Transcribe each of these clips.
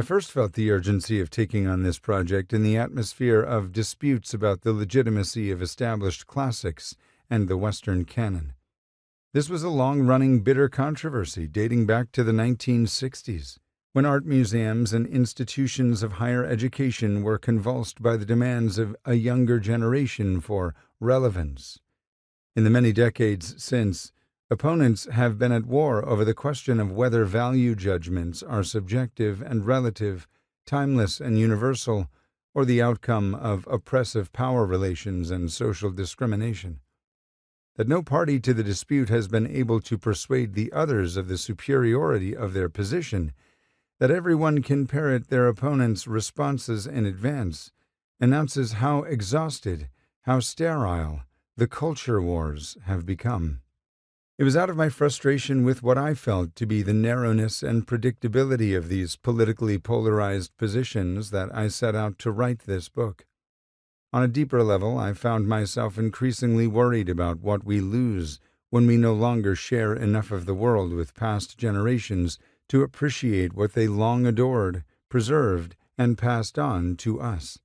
I first felt the urgency of taking on this project in the atmosphere of disputes about the legitimacy of established classics and the Western canon. This was a long-running bitter controversy dating back to the 1960s, when art museums and institutions of higher education were convulsed by the demands of a younger generation for relevance. In the many decades since, opponents have been at war over the question of whether value judgments are subjective and relative, timeless and universal, or the outcome of oppressive power relations and social discrimination. That no party to the dispute has been able to persuade the others of the superiority of their position, that everyone can parrot their opponent's responses in advance, announces how exhausted, how sterile, the culture wars have become. It was out of my frustration with what I felt to be the narrowness and predictability of these politically polarized positions that I set out to write this book. On a deeper level, I found myself increasingly worried about what we lose when we no longer share enough of the world with past generations to appreciate what they long adored, preserved, and passed on to us.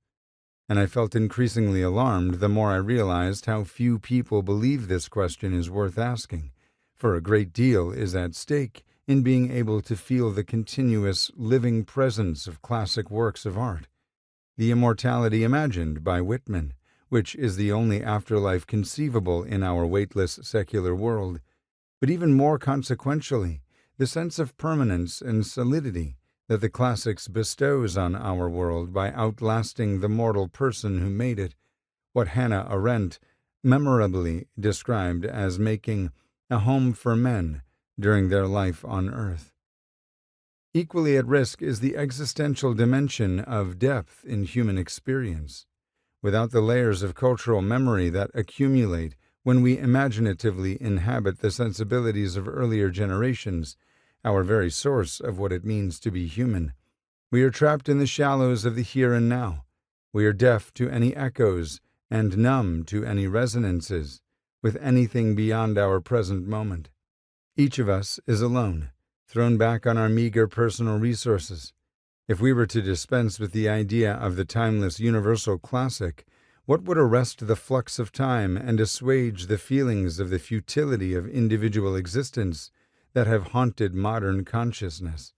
And I felt increasingly alarmed the more I realized how few people believe this question is worth asking, for a great deal is at stake in being able to feel the continuous, living presence of classic works of art. The immortality imagined by Whitman, which is the only afterlife conceivable in our weightless secular world, but even more consequentially, the sense of permanence and solidity that the classics bestows on our world by outlasting the mortal person who made it, what Hannah Arendt memorably described as making a home for men during their life on earth. Equally at risk is the existential dimension of depth in human experience. Without the layers of cultural memory that accumulate when we imaginatively inhabit the sensibilities of earlier generations, our very source of what it means to be human, we are trapped in the shallows of the here and now. We are deaf to any echoes and numb to any resonances with anything beyond our present moment. Each of us is alone, thrown back on our meager personal resources. If we were to dispense with the idea of the timeless universal classic, what would arrest the flux of time and assuage the feelings of the futility of individual existence that have haunted modern consciousness?